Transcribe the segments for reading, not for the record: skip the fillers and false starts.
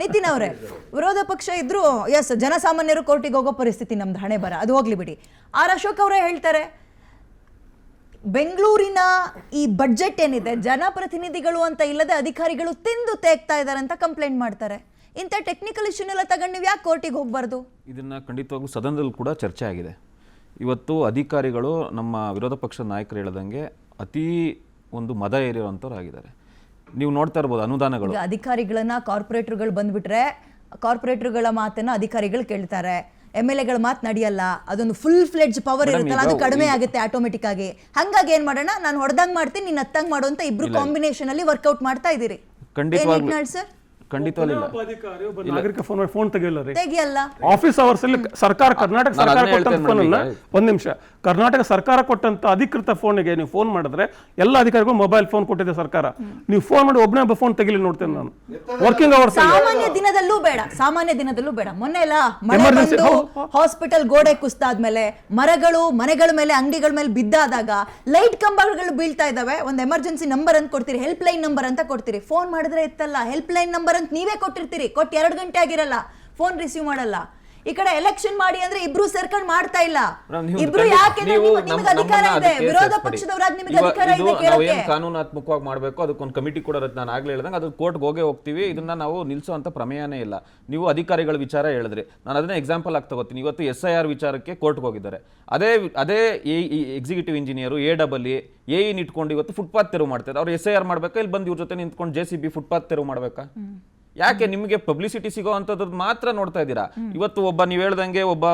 ನಿತಿನ್ ಅವರೇ, ವಿರೋಧ ಪಕ್ಷ ಇದ್ರು ಎಸ್ ಜನಸಾಮಾನ್ಯರು ಕೋರ್ಟಿಗೆ ಹೋಗೋ ಪರಿಸ್ಥಿತಿ ನಮ್ದು ಹಣೆ ಬರ, ಅದು ಹೋಗ್ಲಿ ಬಿಡಿ. ಆರ್ ಅಶೋಕ್ ಅವರೇ ಹೇಳ್ತಾರೆ ಬೆಂಗಳೂರಿನ ಈ ಬಡ್ಜೆಟ್ ಏನಿದೆ ಜನಪ್ರತಿನಿಧಿಗಳು ಅಂತ ಇಲ್ಲದೆ ಅಧಿಕಾರಿಗಳು ತಿಂದು ತೇಗ್ತಾ ಇದ್ದಾರೆ ಅಂತ ಕಂಪ್ಲೇಂಟ್ ಮಾಡ್ತಾರೆ. ಇಂಥ ಟೆಕ್ನಿಕಲ್ ಇಶ್ಯೂನೆಲ್ಲ ತಗೊಂಡು ನೀವು ಯಾಕೆ ಕೋರ್ಟಿಗೆ ಹೋಗ್ಬಾರ್ದು? ಇದನ್ನ ಖಂಡಿತವಾಗೂ ಸದನದಲ್ಲಿ ಕೂಡ ಚರ್ಚೆ ಆಗಿದೆ. ಇವತ್ತು ಅಧಿಕಾರಿಗಳು ನಮ್ಮ ವಿರೋಧ ಪಕ್ಷದ ನಾಯಕರು ಹೇಳದಂಗೆ ಅತಿ ಒಂದು ಮದ ಏರಿರುವಂಥವ್ರು ಆಗಿದ್ದಾರೆ. ನೀವು ನೋಡ್ತಾ ಇರ್ಬೋದು ಅನುದಾನಗಳು. ಅಧಿಕಾರಿಗಳನ್ನ ಕಾರ್ಪೊರೇಟರ್ಗಳು ಬಂದ್ಬಿಟ್ರೆ ಕಾರ್ಪೊರೇಟರ್ಗಳ ಮಾತನ್ನ ಅಧಿಕಾರಿಗಳು ಕೇಳ್ತಾರೆ, MLAಗಳ ಮಾತು ನಡೆಯಲ್ಲ, ಅದೊಂದು ಫುಲ್ ಫ್ಲೆಡ್ಜ್ ಪವರ್ ಇರುತ್ತಲ್ಲ ಅದು ಕಡಿಮೆ ಆಗುತ್ತೆ ಆಟೋಮೆಟಿಕ್ ಆಗಿ. ಹಂಗಾಗಿ ಏನ್ ಮಾಡೋಣ, ನಾನು ಹೊಡೆದಂಗ್ ಮಾಡ್ತೀನಿ ನೀನ್ ಹತ್ತಂಗ್ ಮಾಡು ಅಂತ ಇಬ್ರು ಕಾಂಬಿನೇಷನ್ ಅಲ್ಲಿ ವರ್ಕೌಟ್ ಮಾಡ್ತಾ ಇದೀರಿ. ಖಂಡಿತವಾಗಿ ನಾಗರಿಕ ಫೋನ್ ತೆಗಿಯಲ್ಲ. ಆಫೀಸ್ ಅವರ್ಸ್ ಅಲ್ಲಿ ಸರ್ಕಾರ ಕರ್ನಾಟಕ ಸರ್ಕಾರ ಕೊಟ್ಟಂತ ಫೋನ್ ಅಲ್ಲ, ಒಂದ್ ನಿಮಿಷ, ಕರ್ನಾಟಕ ಸರ್ಕಾರ ಕೊಟ್ಟಂತ ಅಧಿಕೃತ ಫೋನ್ಗೆ ನೀವು ಫೋನ್ ಮಾಡಿದ್ರೆ ಎಲ್ಲ ಅಧಿಕಾರಿಗಳು ಮೊಬೈಲ್ ಫೋನ್ ಕೊಟ್ಟಿದೆ ಸರ್ಕಾರ. ನೀವು ಫೋನ್ ಮಾಡಿ ಒಬ್ಬನೇ ಒಬ್ಬ ಫೋನ್ ತೆಗಿಲಿ ನೋಡ್ತೇನೆ ನಾನು. ವರ್ಕಿಂಗ್ ಅವರ್ಸ್ ಸಾಮಾನ್ಯ ದಿನದಲ್ಲೂ ಬೇಡ. ಮೊನ್ನೆ ಎಲ್ಲ ಮಳೆ ಬಂದು ಹಾಸ್ಪಿಟಲ್ ಗೋಡೆ ಕುಸ್ತಾದ್ಮೇಲೆ ಮರಗಳು ಮನೆಗಳ ಮೇಲೆ ಅಂಗಡಿಗಳ ಮೇಲೆ ಬಿದ್ದಾದಾಗ ಲೈಟ್ ಕಂಬಗಳು ಬೀಳ್ತಾ ಇದಾವೆ, ಒಂದು ಎಮರ್ಜೆನ್ಸಿ ನಂಬರ್ ಅಂತ ಕೊಡ್ತೀರಿ, ಹೆಲ್ಪ್ ಲೈನ್ ನಂಬರ್ ಅಂತ ಕೊಡ್ತೀರಿ. ಫೋನ್ ಮಾಡಿದ್ರೆ ಎತ್ತಲ್ಲ, ಹೆಲ್ಪ್ ಲೈನ್ ನಂಬರ್ ಅಂತ ನೀವೇ ಕೊಟ್ಟಿರ್ತೀರಿ, ಕೊಟ್ಟು 2 ಗಂಟೆ ಆಗಿರಲ್ಲ, ಫೋನ್ ರಿಸೀವ್ ಮಾಡಲ್ಲ. ಈ ಕಡೆ ಎಲೆಕ್ಷನ್ ಮಾಡಿ ಅಂದ್ರೆ ಇಬ್ರು ಸೇರ್ಕೊಂಡು ಮಾಡ್ತಾ ಇಲ್ಲ. ಇಬ್ರು ಯಾಕೆ ನಿಮಗೆ ಅಧಿಕಾರ ಇದೆ, ವಿರೋಧ ಪಕ್ಷದವರಾಗಿ ನಿಮಗೆ ಅಧಿಕಾರ ಇದೆ ಕೇಳೋಕೆ. ಕಾನೂನಾತ್ಮಕವಾಗಿ ಮಾಡಬೇಕು, ಅದಕ್ಕೊಂದು ಕಮಿಟಿ ಕೂಡ ಇರುತ್ತೆ. ನಾನು ಆಗ್ಲೇ ಹೇಳ್ದಂಗೆ ಅದು ಕೋರ್ಟ್ಗೆ ಹೋಗ್ತೀವಿ, ಇದನ್ನ ನಾವು ನಿಲ್ಲಿಸುವಂತ ಪ್ರಮೇಯನೇ ಇಲ್ಲ. ನೀವು ಅಧಿಕಾರಿಗಳ ವಿಚಾರ ಹೇಳಿದ್ರಿ, ನಾನು ಅದನ್ನ ಎಕ್ಸಾಂಪಲ್ ಆಗಿ ತಗೋತೀನಿ. ಇವತ್ತು SIR ವಿಚಾರಕ್ಕೆ ಕೋರ್ಟ್ಗೆ ಹೋಗಿದ್ದಾರೆ. ಅದೇ ಎಕ್ಸಿಕ್ಯೂಟಿವ್ ಇಂಜಿನಿಯರ್ AEE ಇಟ್ಕೊಂಡು ಇವತ್ತು ಫುಟ್ಪಾತ್ ತೆರವು ಮಾಡ್ತಾರೆ. ಅವ್ರು SIR ಮಾಡ್ಬೇಕಾ, ಇಲ್ಲಿ ಬಂದು ಇವ್ರ ಜೊತೆ ನಿಂತ್ಕೊಂಡು JCB ಫುಟ್ಪಾತ್ ತೆರವು ಮಾಡ್ಬೇಕಾ? ಯಾಕೆ ನಿಮಗೆ ಪಬ್ಲಿಸಿಟಿ ಸಿಗೋ ಅಂತದ್ದು ಮಾತ್ರ ನೋಡ್ತಾ ಇದ್ದೀರಾ? ಇವತ್ತು ನೀವು ಹೇಳ್ದಂಗೆ ಒಬ್ಬ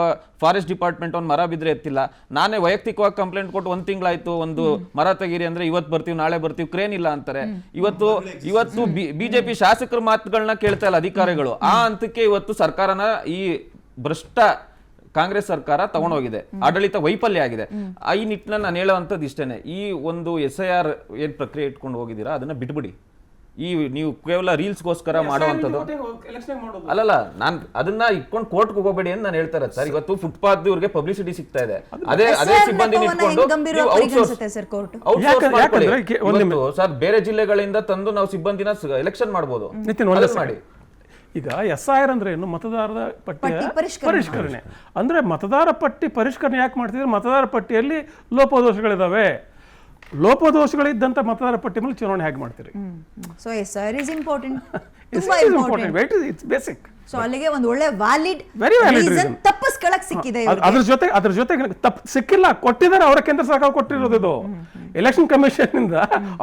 ಫಾರೆಸ್ಟ್ ಡಿಪಾರ್ಟ್ಮೆಂಟ್ ಒಂದು ಮರ ಬಿದ್ರೆ ಎತ್ತಿಲ್ಲ, ನಾನೇ ವೈಯಕ್ತಿಕವಾಗಿ ಕಂಪ್ಲೇಂಟ್ ಕೊಟ್ಟು 1 ತಿಂಗಳಾಯ್ತು, ಒಂದು ಮರ ತೆಗೀರಿ ಅಂದ್ರೆ ಇವತ್ತು ಬರ್ತೀವಿ ನಾಳೆ ಬರ್ತೀವಿ, ಕ್ರೇನ್ ಇಲ್ಲ ಅಂತಾರೆ. ಇವತ್ತು ಬಿಜೆಪಿ ಶಾಸಕರ ಮಾತುಗಳನ್ನ ಕೇಳ್ತಾ ಇಲ್ಲ ಅಧಿಕಾರಿಗಳು. ಆ ಹಂತಕ್ಕೆ ಇವತ್ತು ಸರ್ಕಾರನ ಈ ಭ್ರಷ್ಟ ಕಾಂಗ್ರೆಸ್ ಸರ್ಕಾರ ತಗೊಂಡೋಗಿದೆ, ಆಡಳಿತ ವೈಫಲ್ಯ ಆಗಿದೆ. ಈ ನಿಟ್ಟಿನಲ್ಲಿ ನಾನು ಹೇಳುವಂಥದ್ದು ಇಷ್ಟೇನೆ, ಈ ಒಂದು SIR ಏನ್ ಪ್ರಕ್ರಿಯೆ ಇಟ್ಕೊಂಡು ಹೋಗಿದ್ದೀರಾ ಅದನ್ನ ಬಿಟ್ಬಿಡಿ. ನೀವು ಕೇವಲ ರೀಲ್ಸ್ಗೋಸ್ಕರ ಮಾಡುವಂಥದ್ದು ಅಲ್ಲಲ್ಲ. ನಾನು ಅದನ್ನ ಇಟ್ಕೊಂಡು ಕೋರ್ಟ್ಗೆ ಹೋಗಬೇಡಿ ಅಂತ ನಾನು ಹೇಳ್ತಾ ಇರೋದು ಸರ್. ಇವತ್ತು ಫುಟ್ಪಾತ್ ಇವ್ರಿಗೆ ಪಬ್ಲಿಸಿಟಿ ಸಿಗ್ತಾ ಇದೆ, ಅದೇ ಸಿಬ್ಬಂದಿ ಇಟ್ಕೊಂಡು ಸರ್ ಬೇರೆ ಜಿಲ್ಲೆಗಳಿಂದ ತಂದು ನಾವು ಸಿಬ್ಬಂದಿನ ಎಲೆಕ್ಷನ್ ಮಾಡಬಹುದು ಮಾಡಿ. ಈಗ SIR ಅಂದ್ರೆ ಏನು? ಮತದಾರರ ಪಟ್ಟಿ ಪರಿಷ್ಕರಣೆ. ಅಂದ್ರೆ ಮತದಾರ ಪಟ್ಟಿ ಪರಿಷ್ಕರಣೆ ಯಾಕೆ ಮಾಡ್ತಿದ್ರೆ, ಮತದಾರ ಪಟ್ಟಿಯಲ್ಲಿ ಲೋಪದೋಷಗಳಿದಾವೆ, ಲೋಪದೋಷಗಳಿದ್ದಂತ ಮತದಾರ ಪಟ್ಟಿ ಮೇಲೆ ಚುನಾವಣೆ ಹೇಗೆ ಮಾಡ್ತೀರಿ? So SIR is important, it's basic. So ಅಲ್ಲಿಗೆ ಒಂದು ಒಳ್ಳೆ ವ್ಯಾಲಿಡ್ ರೀಸನ್ ತಪ್ಪಿಸ್ಕೊಳ್ಳಕ್ಕೆ ಸಿಕ್ಕಿದೆ. ಅದ್ರ ಜೊತೆ ಸಿಕ್ಕಿಲ್ಲ, ಕೊಟ್ಟಿದ್ದಾರೆ ಅವರ ಕೇಂದ್ರ ಸರ್ಕಾರ ಕೊಟ್ಟಿರೋದು. ಇದು ಎಲೆಕ್ಷನ್ ಕಮಿಷನ್ ಇಂದ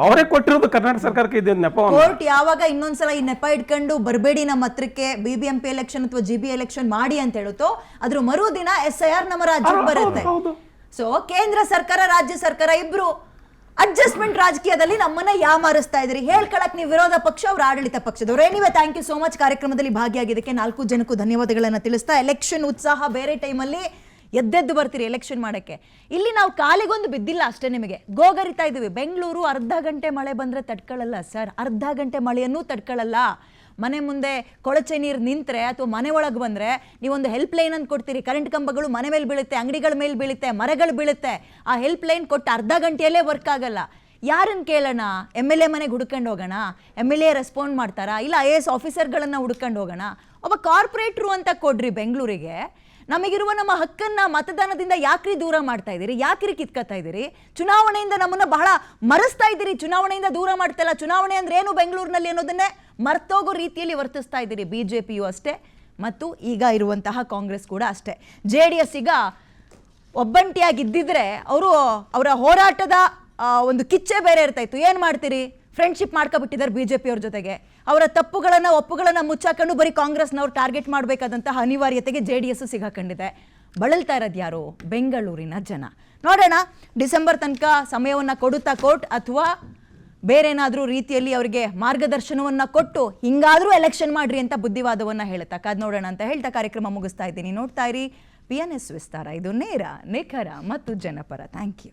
ಅವರೇ ಕೊಟ್ಟಿರೋದು ಕರ್ನಾಟಕ ಸರ್ಕಾರಕ್ಕೆ. ಇದೆ ನೆಪ. ಕೋರ್ಟ್ ಯಾವಾಗ ಇನ್ನೊಂದ್ಸಲ ಈ ನೆಪ ಇಟ್ಕೊಂಡು ಬರಬೇಡಿ ನಮ್ಮ ಹತ್ರಕ್ಕೆ, BBMP ಎಲೆಕ್ಷನ್ ಅಥವಾ GB ಎಲೆಕ್ಷನ್ ಮಾಡಿ ಅಂತ ಹೇಳುತ್ತೋ ಅದ್ರ ಮರುದಿನ SIR ನಮ್ಮ ರಾಜ್ಯಕ್ಕೆ ಬರುತ್ತೆ. ಸೊ ಕೇಂದ್ರ ಸರ್ಕಾರ ರಾಜ್ಯ ಸರ್ಕಾರ ಇಬ್ರು ಅಡ್ಜಸ್ಟ್ಮೆಂಟ್ ರಾಜಕೀಯದಲ್ಲಿ ನಮ್ಮನ್ನ ಯಾಮಾರಿಸ್ತಾ ಇದ್ರಿ. ಹೇಳ್ಕೊಳಕ್ ನೀವು ವಿರೋಧ ಪಕ್ಷ, ಅವ್ರ ಆಡಳಿತ ಪಕ್ಷದವ್ರು. Anyway thank you so much ಕಾರ್ಯಕ್ರಮದಲ್ಲಿ ಭಾಗಿಯಾಗಿದ್ದಕ್ಕೆ 4 ಜನಕ್ಕೂ ಧನ್ಯವಾದಗಳನ್ನ ತಿಳಿಸ್ತಾ, ಎಲೆಕ್ಷನ್ ಉತ್ಸಾಹ ಬೇರೆ ಟೈಮಲ್ಲಿ ಎದ್ದೆದ್ದು ಬರ್ತೀರಿ ಎಲೆಕ್ಷನ್ ಮಾಡಕ್ಕೆ. ಇಲ್ಲಿ ನಾವು ಕಾಲಿಗೊಂದು ಬಿದ್ದಿಲ್ಲ ಅಷ್ಟೇ, ನಿಮಗೆ ಗೋಗರಿತಾ ಇದೀವಿ. ಬೆಂಗಳೂರು ಅರ್ಧ ಗಂಟೆ ಮಳೆ ಬಂದ್ರೆ ತಡ್ಕೊಳ್ಳಲ್ಲ ಸರ್, ಅರ್ಧ ಗಂಟೆ ಮಳೆಯನ್ನೂ ತಡ್ಕೊಳ್ಳಲ್ಲ. ಮನೆ ಮುಂದೆ ಕೊಳಚೆ ನೀರು ನಿಂತ್ರೆ ಅಥವಾ ಮನೆ ಒಳಗೆ ಬಂದ್ರೆ ನೀವೊಂದು ಹೆಲ್ಪ್ ಲೈನ್ ಅಂತ ಕೊಡ್ತೀರಿ, ಕರೆಂಟ್ ಕಂಬಗಳು ಮನೆ ಮೇಲೆ ಬೀಳುತ್ತೆ, ಅಂಗಡಿಗಳ ಮೇಲೆ ಬೀಳುತ್ತೆ, ಮರಗಳು ಬೀಳುತ್ತೆ. ಆ ಹೆಲ್ಪ್ ಲೈನ್ ಕೊಟ್ಟು ಅರ್ಧ ಗಂಟೆಯಲ್ಲೇ ವರ್ಕ್ ಆಗಲ್ಲ. ಯಾರನ್ನು ಕೇಳೋಣ? MLA ಮನೆಗೆ ಹುಡ್ಕೊಂಡು ಹೋಗೋಣ? MLA ರೆಸ್ಪಾಂಡ್ ಮಾಡ್ತಾರಾ? ಇಲ್ಲ IAS ಆಫೀಸರ್ಗಳನ್ನು ಹುಡ್ಕೊಂಡು ಹೋಗೋಣ? ಒಬ್ಬ ಕಾರ್ಪೊರೇಟ್ರು ಅಂತ ಕೊಡ್ರಿ ಬೆಂಗಳೂರಿಗೆ. ನಮಗಿರುವ ನಮ್ಮ ಹಕ್ಕನ್ನ ಮತದಾನದಿಂದ ಯಾಕ್ರಿ ದೂರ ಮಾಡ್ತಾ ಇದ್ದೀರಿ? ಯಾಕ್ರಿ ಕಿತ್ಕೊತಾ ಇದ್ದೀರಿ? ಚುನಾವಣೆಯಿಂದ ನಮ್ಮನ್ನ ಬಹಳ ಮರೆಸ್ತಾ ಇದ್ದೀರಿ. ಚುನಾವಣೆಯಿಂದ ದೂರ ಮಾಡ್ತಾ ಇಲ್ಲ. ಚುನಾವಣೆ ಅಂದ್ರೆ ಏನು ಬೆಂಗಳೂರಿನಲ್ಲಿ ಅನ್ನೋದನ್ನೇ ಮರ್ತೋಗೋ ರೀತಿಯಲ್ಲಿ ವರ್ತಿಸ್ತಾ ಇದ್ದೀರಿ. BJPಯೂ ಅಷ್ಟೇ, ಮತ್ತು ಈಗ ಇರುವಂತಹ ಕಾಂಗ್ರೆಸ್ ಕೂಡ ಅಷ್ಟೇ. JDS ಈಗ ಒಬ್ಬಂಟಿಯಾಗಿದ್ದಿದ್ರೆ ಅವರ ಹೋರಾಟದ ಒಂದು ಕಿಚ್ಚೆ ಬೇರೆ ಇರ್ತಾ ಇತ್ತು. ಏನ್ ಮಾಡ್ತೀರಿ? ಫ್ರೆಂಡ್ಶಿಪ್ ಮಾಡ್ಕೊಬಿಟ್ಟಿದ್ದಾರೆ BJP ಅವ್ರ ಜೊತೆಗೆ. ಅವರ ಒಪ್ಪುಗಳನ್ನ ಮುಚ್ಚಾಕೊಂಡು ಬರೀ ಕಾಂಗ್ರೆಸ್ನವ್ರು ಟಾರ್ಗೆಟ್ ಮಾಡಬೇಕಾದಂತಹ ಅನಿವಾರ್ಯತೆಗೆ JDS ಸಿಗಾಕೊಂಡಿದೆ. ಬಳಲ್ತಾ ಇರೋದು ಯಾರು? ಬೆಂಗಳೂರಿನ ಜನ. ನೋಡೋಣ ಡಿಸೆಂಬರ್ ತನಕ ಸಮಯವನ್ನ ಕೊಡುತ್ತಾ ಕೋರ್ಟ್, ಅಥವಾ ಬೇರೇನಾದ್ರೂ ರೀತಿಯಲ್ಲಿ ಅವರಿಗೆ ಮಾರ್ಗದರ್ಶನವನ್ನ ಕೊಟ್ಟು ಹಿಂಗಾದ್ರೂ ಎಲೆಕ್ಷನ್ ಮಾಡ್ರಿ ಅಂತ ಬುದ್ಧಿವಾದವನ್ನ ಹೇಳುತ್ತಾ ಕಾದ್ ನೋಡೋಣ ಅಂತ ಹೇಳ್ತಾ ಕಾರ್ಯಕ್ರಮ ಮುಗಿಸ್ತಾ ಇದ್ದೀನಿ. ನೋಡ್ತಾ ಇರಿ PNS ವಿಸ್ತಾರ. ಇದು ನೇರ, ನಿಖರ ಮತ್ತು ಜನಪರ. Thank you.